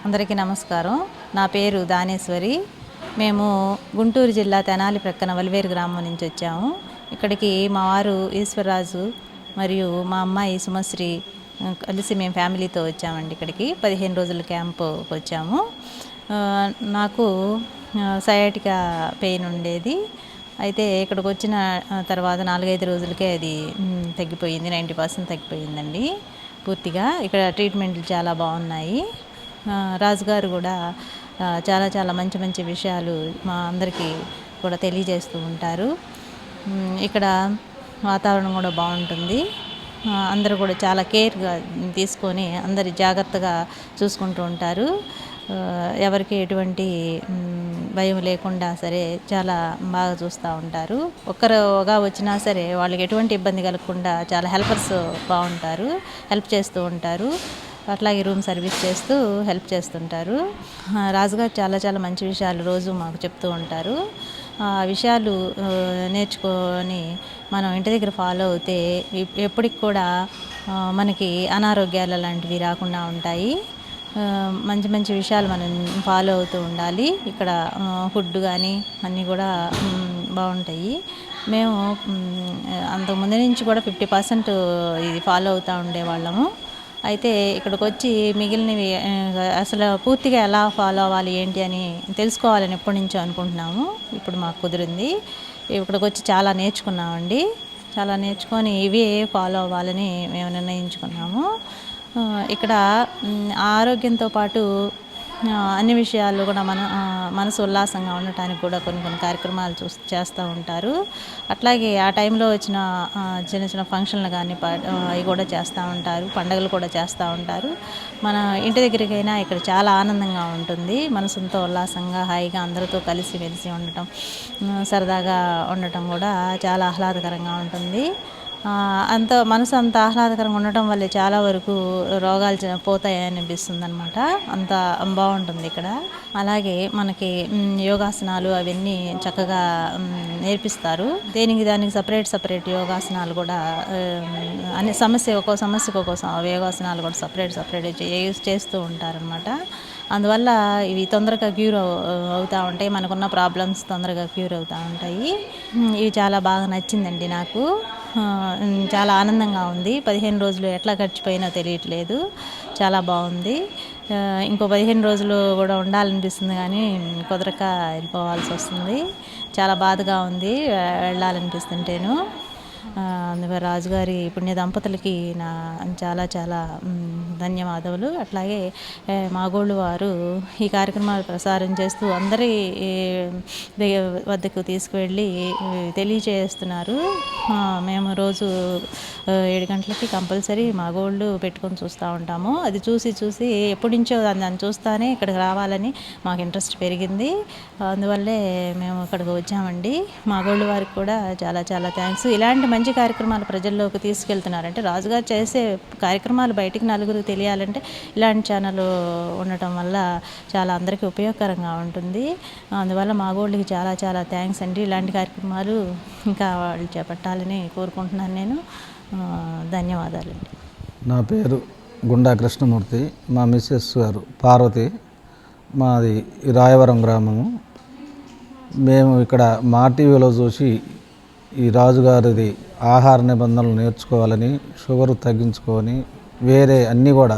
అందరికీ నమస్కారం. నా పేరు దానేశ్వరి. మేము గుంటూరు జిల్లా తెనాలి ప్రక్కన వలివేరు గ్రామం నుంచి వచ్చాము. ఇక్కడికి మా వారు ఈశ్వరరాజు మరియు మా అమ్మాయి సుమశ్రీ కలిసి మేము ఫ్యామిలీతో వచ్చామండి. ఇక్కడికి 15 రోజుల క్యాంపుకి వచ్చాము. నాకు సయాటికా పెయిన్ ఉండేది. అయితే ఇక్కడికి వచ్చిన తర్వాత 4-5 రోజులకే అది తగ్గిపోయింది. 90% తగ్గిపోయిందండి పూర్తిగా. ఇక్కడ ట్రీట్మెంట్లు చాలా బాగున్నాయి. రాజుగారు కూడా చాలా చాలా మంచి మంచి విషయాలు మా అందరికీ కూడా తెలియజేస్తూ ఉంటారు. ఇక్కడ వాతావరణం కూడా బాగుంటుంది. అందరూ కూడా చాలా కేర్గా తీసుకొని అందరి జాగ్రత్తగా చూసుకుంటూ ఉంటారు. ఎవరికి ఎటువంటి భయం లేకుండా సరే చాలా బాగా చూస్తూ ఉంటారు. ఒక్కరుగా వచ్చినా సరే వాళ్ళకి ఎటువంటి ఇబ్బంది కలగకుండా చాలా హెల్పర్స్ బాగుంటారు, హెల్ప్ చేస్తూ ఉంటారు. అట్లాగే రూమ్ సర్వీస్ చేస్తూ హెల్ప్ చేస్తుంటారు. రాజుగారు చాలా చాలా మంచి విషయాలు రోజు మాకు చెప్తూ ఉంటారు. ఆ విషయాలు నేర్చుకొని మనం ఇంటి దగ్గర ఫాలో అవుతే ఎప్పటికి కూడా మనకి అనారోగ్యాలు లాంటివి రాకుండా ఉంటాయి. మంచి మంచి విషయాలు మనం ఫాలో అవుతూ ఉండాలి. ఇక్కడ ఫుడ్ కానీ అన్నీ కూడా బాగుంటాయి. మేము అంతకుముందు నుంచి కూడా 50% ఇది ఫాలో అవుతూ ఉండేవాళ్ళము. అయితే ఇక్కడికి వచ్చి మిగిలినవి అసలు పూర్తిగా ఎలా ఫాలో అవ్వాలి ఏంటి అని తెలుసుకోవాలని ఎప్పటి నుంచో అనుకుంటున్నాము. ఇప్పుడు మాకు కుదిరింది. ఇక్కడికి వచ్చి చాలా నేర్చుకున్నామండి. చాలా నేర్చుకొని ఇవే ఫాలో అవ్వాలని మేము నిర్ణయించుకున్నాము. ఇక్కడ ఆరోగ్యంతో పాటు అన్ని విషయాలు కూడా మనసు ఉల్లాసంగా ఉండటానికి కూడా కొన్ని కార్యక్రమాలు చేస్తూ ఉంటారు. అట్లాగే ఆ టైంలో వచ్చిన చిన్న చిన్న ఫంక్షన్లు కానీ అవి కూడా చేస్తూ ఉంటారు. పండుగలు కూడా చేస్తూ ఉంటారు. మన ఇంటి దగ్గరికైనా ఇక్కడ చాలా ఆనందంగా ఉంటుంది. మనసుతో ఉల్లాసంగా హాయిగా అందరితో కలిసి మెలిసి ఉండటం, సరదాగా ఉండటం కూడా చాలా ఆహ్లాదకరంగా ఉంటుంది. మనసు అంత ఆహ్లాదకరంగా ఉండటం వల్లే చాలా వరకు రోగాలు పోతాయని అనిపిస్తుంది అనమాట. అంత బాగుంటుంది ఇక్కడ. అలాగే మనకి యోగాసనాలు అవన్నీ చక్కగా నేర్పిస్తారు. దానికి సపరేట్ యోగాసనాలు కూడా అన్ని ఒక్కో సమస్యకు ఒక్కో యోగాసనాలు కూడా సపరేట్ చేస్తూ ఉంటారనమాట. అందువల్ల ఇవి తొందరగా క్యూర్ అవుతూ ఉంటాయి. మనకున్న ప్రాబ్లమ్స్ తొందరగా క్యూర్ అవుతూ ఉంటాయి. ఇవి చాలా బాగా నచ్చిందండి నాకు. చాలా ఆనందంగా ఉంది. 15 రోజులు ఎట్లా గడిచిపోయినో తెలియట్లేదు. చాలా బాగుంది. ఇంకో 15 రోజులు కూడా ఉండాలనిపిస్తుంది కానీ కుదరక వెళ్ళిపోవాల్సి వస్తుంది. చాలా బాధగా ఉంది వెళ్ళాలనిపిస్తుంటేను. అందుకే రాజుగారి పుణ్య దంపతులకి నా చాలా చాలా ధన్యవాదములు. అట్లాగే మాగోళ్ళు వారు ఈ కార్యక్రమాలు ప్రసారం చేస్తూ అందరి వద్దకు తీసుకువెళ్ళి తెలియచేస్తున్నారు. మేము రోజు 7 గంటలకి కంపల్సరీ మాగోళ్ళు పెట్టుకొని చూస్తూ ఉంటాము. అది చూసి ఎప్పటి నుంచో దాన్ని చూస్తానే ఇక్కడికి రావాలని మాకు ఇంట్రెస్ట్ పెరిగింది. అందువల్లే మేము ఇక్కడికి వచ్చామండి. మాగోళ్ళు వారికి కూడా చాలా చాలా థ్యాంక్స్. ఇలాంటి మంచి కార్యక్రమాలు ప్రజల్లోకి తీసుకెళ్తున్నారంటే రాజుగారు చేసే కార్యక్రమాలు బయటికి నలుగురికి తెలియాలంటే ఇలాంటి ఛానల్ ఉండటం వల్ల చాలా అందరికీ ఉపయోగకరంగా ఉంటుంది. అందువల్ల మాగోళ్ళకి చాలా చాలా థ్యాంక్స్ అండి. ఇలాంటి కార్యక్రమాలు ఇంకా వాళ్ళు చేపట్టాలని కోరుకుంటున్నాను నేను. ధన్యవాదాలండి. నా పేరు గుండా కృష్ణమూర్తి. మా మిస్సెస్ గారు పార్వతి. మాది రాయవరం గ్రామము. మేము ఇక్కడ మా టీవీలో చూసి ఈ రాజుగారిది ఆహార నిబంధనలు నేర్చుకోవాలని, షుగర్ తగ్గించుకొని వేరే అన్నీ కూడా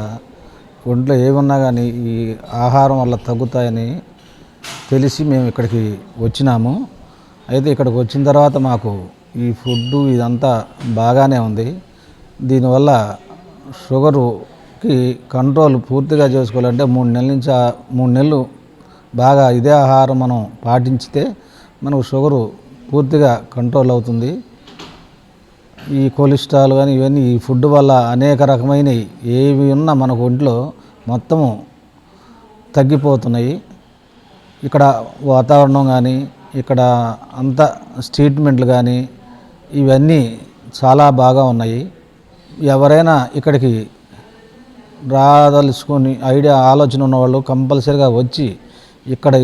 ఒంట్లో ఏమున్నా కానీ ఈ ఆహారం వల్ల తగ్గుతాయని తెలిసి మేము ఇక్కడికి వచ్చినాము. అయితే ఇక్కడికి వచ్చిన తర్వాత మాకు ఈ ఫుడ్డు ఇదంతా బాగానే ఉంది. దీనివల్ల షుగరుకి కంట్రోల్ పూర్తిగా చేసుకోవాలంటే 3 నెలలు బాగా ఇదే ఆహారం మనం పాటించితే మనకు షుగరు పూర్తిగా కంట్రోల్ అవుతుంది. ఈ కొలెస్ట్రాల్ కానీ ఇవన్నీ ఈ ఫుడ్ వల్ల అనేక రకమైనవి ఏవి ఉన్నా మనకు ఒంట్లో మొత్తము తగ్గిపోతున్నాయి. ఇక్కడ వాతావరణం కానీ ఇక్కడ అంతా ట్రీట్మెంట్లు కానీ ఇవన్నీ చాలా బాగా ఉన్నాయి. ఎవరైనా ఇక్కడికి రాదలుచుకొని ఆలోచన ఉన్నవాళ్ళు కంపల్సరీగా వచ్చి ఇక్కడ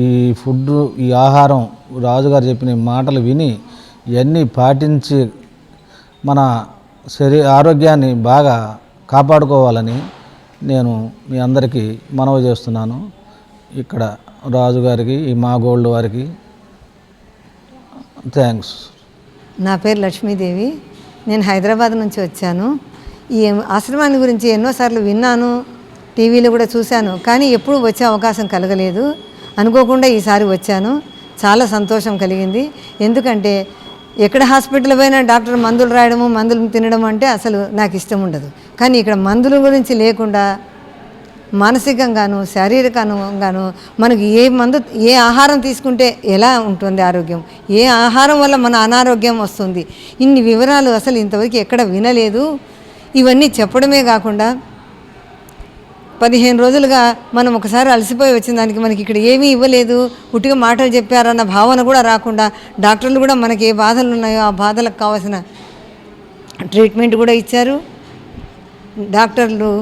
ఈ ఫుడ్ ఈ ఆహారం రాజుగారు చెప్పిన మాటలు విని ఇవన్నీ పాటించి మన ఆరోగ్యాన్ని బాగా కాపాడుకోవాలని నేను మీ అందరికీ మనవి చేస్తున్నాను. ఇక్కడ రాజు గారికి, ఈ మా గోల్డ్ వారికి థ్యాంక్స్. నా పేరు లక్ష్మీదేవి. నేను హైదరాబాద్ నుంచి వచ్చాను. ఈ ఆశ్రమాన్ని గురించి ఎన్నోసార్లు విన్నాను, టీవీలో కూడా చూశాను, కానీ ఎప్పుడూ వచ్చే అవకాశం కలగలేదు. అనుకోకుండా ఈసారి వచ్చాను. చాలా సంతోషం కలిగింది. ఎందుకంటే ఎక్కడ హాస్పిటల్ పోయినా డాక్టర్ మందులు రాయడము, మందులు తినడం అంటే అసలు నాకు ఇష్టం ఉండదు. కానీ ఇక్కడ మందుల గురించి లేకుండా మానసికంగాను శారీరకంగాను మనకు ఏ ఆహారం తీసుకుంటే ఎలా ఉంటుంది ఆరోగ్యం, ఏ ఆహారం వల్ల మన అనారోగ్యం వస్తుంది, ఇన్ని వివరాలు అసలు ఇంతవరకు ఎక్కడ వినలేదు. ఇవన్నీ చెప్పడమే కాకుండా 15 రోజులుగా మనం ఒకసారి అలసిపోయి వచ్చిన దానికి మనకి ఇక్కడ ఏమీ ఇవ్వలేదు, ఉట్టిగా మాటలు చెప్పారన్న భావన కూడా రాకుండా డాక్టర్లు కూడా మనకి ఏ బాధలు ఉన్నాయో ఆ బాధలకు కావాల్సిన ట్రీట్మెంట్ కూడా ఇచ్చారు. డాక్టర్లు,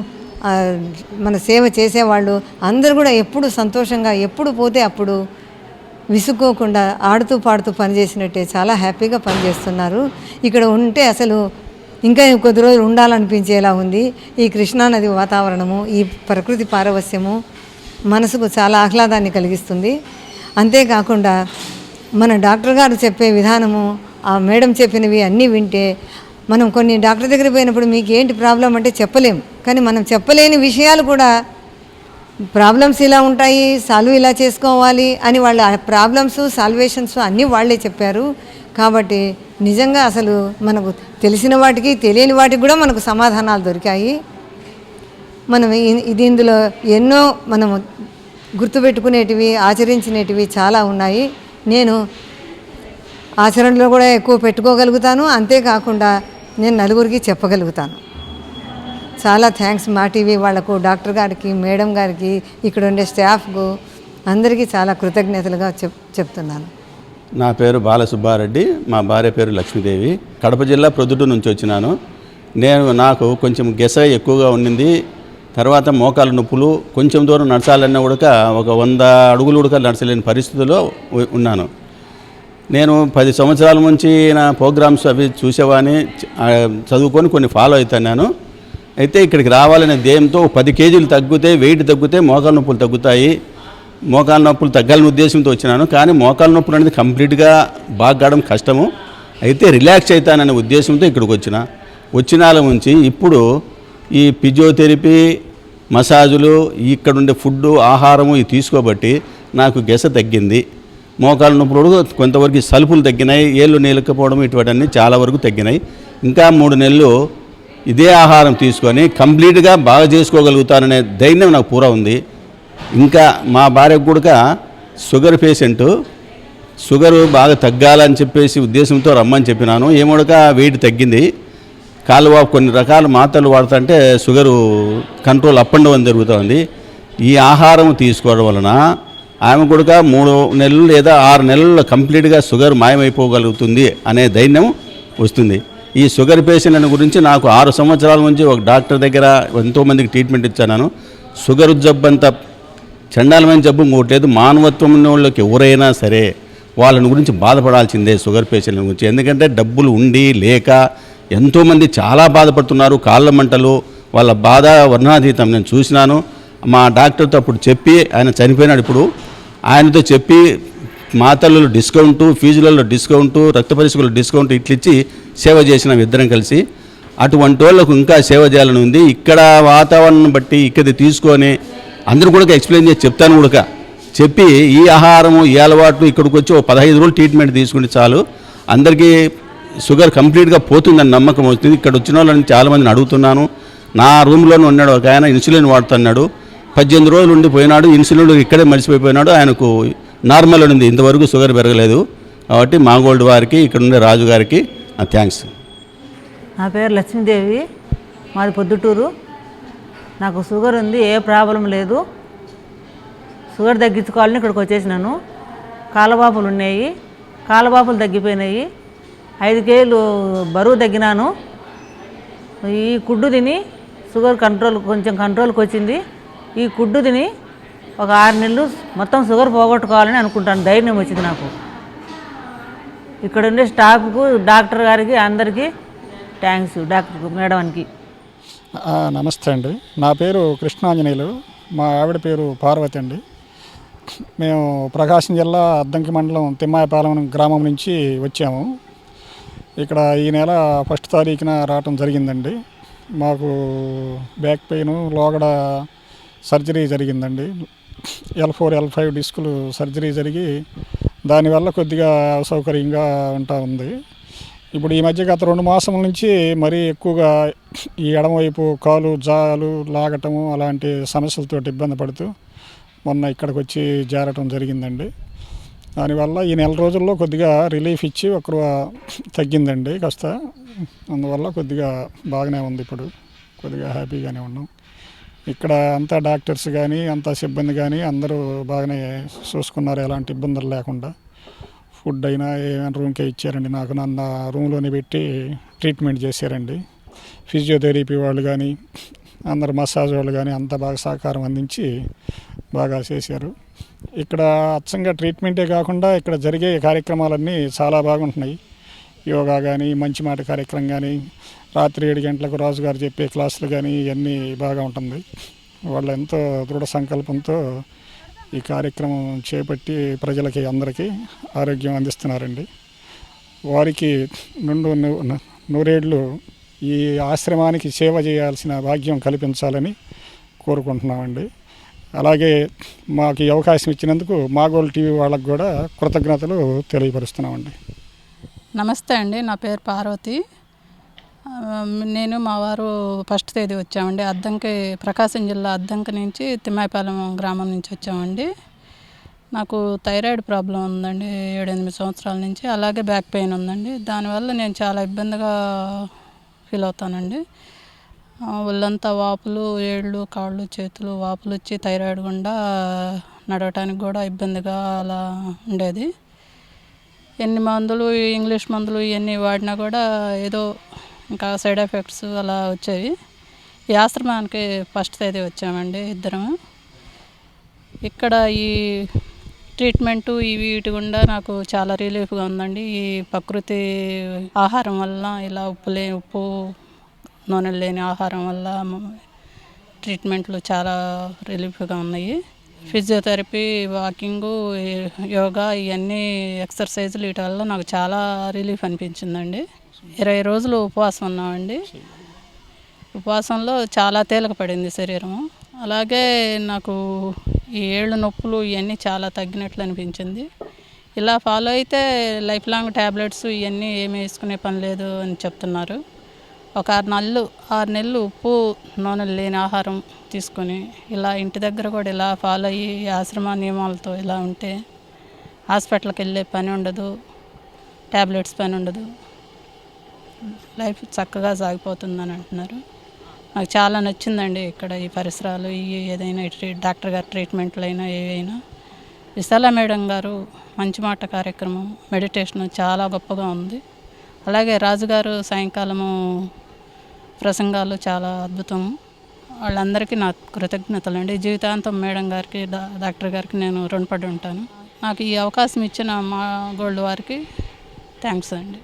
మన సేవ చేసేవాళ్ళు అందరూ కూడా ఎప్పుడు సంతోషంగా, ఎప్పుడు పోతే అప్పుడు విసుక్కోకుండా ఆడుతూ పాడుతూ పనిచేసినట్టే చాలా హ్యాపీగా పనిచేస్తున్నారు. ఇక్కడ ఉంటే అసలు ఇంకా కొద్ది రోజులు ఉండాలనిపించేలా ఉంది. ఈ కృష్ణానది వాతావరణము, ఈ ప్రకృతి పారవస్యము మనసుకు చాలా ఆహ్లాదాన్ని కలిగిస్తుంది. అంతేకాకుండా మన డాక్టర్ గారు చెప్పే విధానము, ఆ మేడం చెప్పినవి అన్నీ వింటే మనం కొన్ని డాక్టర్ దగ్గర పోయినప్పుడు మీకు ఏంటి ప్రాబ్లం అంటే చెప్పలేం, కానీ మనం చెప్పలేని విషయాలు కూడా ప్రాబ్లమ్స్ ఇలా ఉంటాయి, సాల్వ్ ఇలా చేసుకోవాలి అని వాళ్ళ ప్రాబ్లమ్స్ సాల్వేషన్స్ అన్నీ వాళ్ళే చెప్పారు. కాబట్టి నిజంగా అసలు మనకు తెలిసిన వాటికి తెలియని వాటికి కూడా మనకు సమాధానాలు దొరికాయి. మనం ఇందులో ఎన్నో మనము గుర్తుపెట్టుకునేటివి, ఆచరించినటివి చాలా ఉన్నాయి. నేను ఆచరణలో కూడా ఎక్కువ పెట్టుకోగలుగుతాను. అంతేకాకుండా నేను నలుగురికి చెప్పగలుగుతాను. చాలా థ్యాంక్స్ మా టీవీ వాళ్లకు, డాక్టర్ గారికి, మేడం గారికి, ఇక్కడ ఉండే స్టాఫ్కు అందరికీ చాలా కృతజ్ఞతలుగా చెప్తున్నాను. నా పేరు బాలసుబ్బారెడ్డి, మా భార్య పేరు లక్ష్మీదేవి. కడప జిల్లా ప్రొద్దుటూరు నుంచి వచ్చినాను. నాకు కొంచెం గెస ఎక్కువగా ఉండింది. తర్వాత మోకాలు నొప్పులు, కొంచెం దూరం నడచాలన్నా కూడా ఒక 100 అడుగులు కూడా నడచలేని పరిస్థితిలో ఉన్నాను. నేను 10 సంవత్సరాల నుంచి నా ప్రోగ్రామ్స్ అవి చూసేవాని, చదువుకొని కొన్ని ఫాలో అవుతున్నాను. అయితే ఇక్కడికి రావాలనే ధ్యేయంతో 10 కేజీలు తగ్గితే, వెయిట్ తగ్గితే మోకాలు నొప్పులు తగ్గుతాయి, మోకాలు నొప్పులు తగ్గాలని ఉద్దేశంతో వచ్చినాను. కానీ మోకాలు నొప్పులు అనేది కంప్లీట్గా బాగడం కష్టము. అయితే రిలాక్స్ అవుతాననే ఉద్దేశంతో ఇక్కడికి వచ్చినాల నుంచి ఇప్పుడు ఈ ఫిజియోథెరపీ, మసాజులు, ఇక్కడుండే ఫుడ్డు, ఆహారము ఇవి తీసుకోబట్టి నాకు గెస తగ్గింది. మోకాలు నొప్పులు కొంతవరకు సలుపులు తగ్గినాయి, ఏళ్ళు నీలకపోవడం ఇటువంటివన్నీ చాలా వరకు తగ్గినాయి. ఇంకా 3 నెలలు ఇదే ఆహారం తీసుకొని కంప్లీట్గా బాగా చేసుకోగలుగుతాననే ధైర్యం నాకు పూరా ఉంది. ఇంకా మా భార్యకు కూడా షుగర్ పేషెంటు, షుగరు బాగా తగ్గాలని చెప్పేసి ఉద్దేశంతో రమ్మని చెప్పినాను. ఏమోడక వెయిట్ తగ్గింది. కాలువాపు కొన్ని రకాల మాత్రలు వాడుతుంటే sugar control up and down జరుగుతుంది. ఈ ఆహారం తీసుకోవడం వలన ఆమె కూడా 3 నెలలు లేదా 6 నెలల్లో కంప్లీట్గా షుగర్ మాయమైపోగలుగుతుంది అనే ధైర్యం వస్తుంది. ఈ షుగర్ పేషెంట్ల గురించి నాకు 6 సంవత్సరాల నుంచి ఒక డాక్టర్ దగ్గర ఎంతోమందికి ట్రీట్మెంట్ ఇచ్చాను. షుగర్ జబ్బు అంత చండాలమైన జబ్బు ఇంకోటి లేదు. మానవత్వం ఉన్న వాళ్ళకి ఎవరైనా సరే వాళ్ళని గురించి బాధపడాల్సిందే షుగర్ పేషెంట్ల గురించి. ఎందుకంటే డబ్బులు ఉండి లేక ఎంతోమంది చాలా బాధపడుతున్నారు. కాళ్ళ మంటలు, వాళ్ళ బాధ వర్ణాతీతం. నేను చూసినాను. మా డాక్టర్తో అప్పుడు చెప్పి, ఆయన చనిపోయినాడు, ఇప్పుడు ఆయనతో చెప్పి మాతలలో డిస్కౌంటు, ఫీజులలో డిస్కౌంటు, రక్త పరీక్షలో డిస్కౌంట్ ఇట్లిచ్చి సేవ చేసినాం ఇద్దరం కలిసి. అటువంటి వాళ్ళకు ఇంకా సేవ చేయాలని ఉంది. ఇక్కడ వాతావరణం బట్టి ఇక్కడ తీసుకొని అందరూ కూడా ఎక్స్ప్లెయిన్ చేసి చెప్తాను కూడా. చెప్పి ఈ ఆహారము, ఈ అలవాట్లు ఇక్కడికి వచ్చి 15 రోజులు ట్రీట్మెంట్ తీసుకుంటే చాలు, అందరికీ షుగర్ కంప్లీట్గా పోతుందని నమ్మకం వస్తుంది. ఇక్కడ వచ్చిన వాళ్ళని చాలామందిని అడుగుతున్నాను. నా రూమ్లోనే ఉన్నాడు ఒక ఆయన, ఇన్సులిన్ వాడుతున్నాడు. 18 రోజులు ఉండిపోయినాడు. ఇన్సులిన్ ఇక్కడే మర్చిపోయినాడు. ఆయనకు నార్మల్ ఉంది, ఇంతవరకు షుగర్ పెరగలేదు. కాబట్టి మా గోల్డ్ వారికి, ఇక్కడ ఉండే రాజు గారికి థ్యాంక్స్. నా పేరు లక్ష్మీదేవి, మాది పొద్దుటూరు. నాకు షుగర్ ఉంది, ఏ ప్రాబ్లం లేదు. షుగర్ తగ్గించుకోవాలని ఇక్కడికి వచ్చేసినాను. కాలబాపులు ఉన్నాయి, కాలబాపులు తగ్గిపోయినాయి. 5 కేజీలు బరువు తగ్గినాను. ఈ కుడ్డు తిని షుగర్ కొంచెం కంట్రోల్కి వచ్చింది. ఈ కుడ్డు తిని ఒక 6 నెలలు మొత్తం షుగర్ పోగొట్టుకోవాలని అనుకుంటాను. ధైర్యం వచ్చింది నాకు. ఇక్కడ ఉండే స్టాఫ్కు, డాక్టర్ గారికి అందరికీ థ్యాంక్స్, డాక్టర్ మేడంకి. నమస్తే అండి. నా పేరు కృష్ణాంజనేయులు. మా ఆవిడ పేరు పార్వతి అండి. మేము ప్రకాశం జిల్లా అద్దంకి మండలం తిమ్మాయపాలెం గ్రామం నుంచి వచ్చాము. ఇక్కడ ఈ నెల 1 తారీఖున రావటం జరిగిందండి. మాకు బ్యాక్ పెయిన్, లోగడ సర్జరీ జరిగిందండి. L4, L5 డిస్కులు సర్జరీ జరిగి దానివల్ల కొద్దిగా అసౌకర్యంగా ఉంటా ఉంది. ఇప్పుడు ఈ మధ్య గత 2 మాసముల నుంచి మరీ ఎక్కువగా ఈ ఎడమవైపు కాలు జాలు లాగటము అలాంటి సమస్యలతో ఇబ్బంది పడుతూ మొన్న ఇక్కడికి వచ్చి చేరటం జరిగిందండి. దానివల్ల ఈ నెల రోజుల్లో కొద్దిగా రిలీఫ్ ఇచ్చి తగ్గిందండి కాస్త. అందువల్ల కొద్దిగా బాగానే ఉంది. ఇప్పుడు కొద్దిగా హ్యాపీగానే ఉన్నాం. ఇక్కడ అంతా డాక్టర్స్ కానీ అంతా సిబ్బంది కానీ అందరూ బాగానే చూసుకున్నారు, ఎలాంటి ఇబ్బందులు లేకుండా. ఫుడ్ అయినా ఏమైనా రూమ్కే ఇచ్చారండి. నాకు నన్ను రూమ్లోనే పెట్టి ట్రీట్మెంట్ చేశారండి. ఫిజియోథెరపీ వాళ్ళు కానీ అందరు మసాజ్ వాళ్ళు కానీ అంతా బాగా సహకారం అందించి బాగా చేశారు. ఇక్కడ అచ్చంగా ట్రీట్మెంటే కాకుండా ఇక్కడ జరిగే కార్యక్రమాలన్నీ చాలా బాగుంటున్నాయి. యోగా కానీ, మంచి మాట కార్యక్రమం కానీ, రాత్రి 7 గంటలకు రాజుగారు చెప్పే క్లాసులు కానీ ఇవన్నీ బాగా ఉంటుంది. వాళ్ళు ఎంతో దృఢ సంకల్పంతో ఈ కార్యక్రమం చేపట్టి ప్రజలకి అందరికీ ఆరోగ్యం అందిస్తున్నారండి. వారికి నుండు నూరేళ్ళు ఈ ఆశ్రమానికి సేవ చేయాల్సిన భాగ్యం కల్పించాలని కోరుకుంటున్నామండి. అలాగే మాకు ఈ అవకాశం ఇచ్చినందుకు మాగోల్ టీవీ వాళ్ళకు కూడా కృతజ్ఞతలు తెలియపరుస్తున్నామండి. నమస్తే అండి. నా పేరు పార్వతి. నేను మా వారు 1 తేదీ వచ్చామండి. అద్దంకి, ప్రకాశం జిల్లా అద్దంకి నుంచి తిమ్మాయిపాలెం గ్రామం నుంచి వచ్చామండి. నాకు థైరాయిడ్ ప్రాబ్లం ఉందండి 7-8 సంవత్సరాల నుంచి. అలాగే బ్యాక్ పెయిన్ ఉందండి. దానివల్ల నేను చాలా ఇబ్బందిగా ఫీల్ అవుతానండి. ఒళ్ళంతా వాపులు, ఏళ్ళు, కాళ్ళు, చేతులు వాపులు వచ్చి థైరాయిడ్ గుండా నడవటానికి కూడా ఇబ్బందిగా అలా ఉండేది. ఎన్ని మందులు, ఇంగ్లీష్ మందులు ఇవన్నీ వాడినా కూడా ఏదో ఇంకా సైడ్ ఎఫెక్ట్స్ అలా వచ్చేవి. ఈ ఆశ్రమానికి 1 తేదీ వచ్చామండి ఇద్దరము. ఇక్కడ ఈ ట్రీట్మెంటు వీటి గుండా నాకు చాలా రిలీఫ్గా ఉందండి. ఈ ప్రకృతి ఆహారం వల్ల, ఇలా ఉప్పు నూనెలు లేని ఆహారం వల్ల ట్రీట్మెంట్లు చాలా రిలీఫ్గా ఉన్నాయి. ఫిజియోథెరపీ, వాకింగు, యోగా ఇవన్నీ ఎక్సర్సైజులు వీటి వల్ల నాకు చాలా రిలీఫ్ అనిపించిందండి. 20 రోజులు ఉపవాసం ఉన్నామండి. ఉపవాసంలో చాలా తేలిక పడింది శరీరము. అలాగే నాకు ఈ ఏళ్ళు నొప్పులు ఇవన్నీ చాలా తగ్గినట్లు అనిపించింది. ఇలా ఫాలో అయితే లైఫ్ లాంగ్ ట్యాబ్లెట్స్ ఇవన్నీ ఏమీ వేసుకునే పని లేదు అని చెప్తున్నారు. ఒక 6 నెలలు ఉప్పు నూనెలు లేని ఆహారం తీసుకొని ఇలా ఇంటి దగ్గర కూడా ఇలా ఫాలో అయ్యి ఆశ్రమ నియమాలతో ఇలా ఉంటే హాస్పిటల్కి వెళ్ళే పని ఉండదు, ట్యాబ్లెట్స్ పని ఉండదు, లైఫ్ చక్కగా సాగిపోతుందని అంటున్నారు. నాకు చాలా నచ్చిందండి ఇక్కడ ఈ పరిసరాలు, ఏదైనా డాక్టర్ గారి ట్రీట్మెంట్లు అయినా ఏవైనా. విశాల మేడం గారు మంచి మాట కార్యక్రమం, మెడిటేషన్ చాలా గొప్పగా ఉంది. అలాగే రాజుగారు సాయంకాలము ప్రసంగాలు చాలా అద్భుతం. వాళ్ళందరికీ నా కృతజ్ఞతలు అండి. జీవితాంతం మేడం గారికి, డాక్టర్ గారికి నేను రుణపడి ఉంటాను. నాకు ఈ అవకాశం ఇచ్చిన మా గోల్డ్ వారికి థ్యాంక్స్ అండి.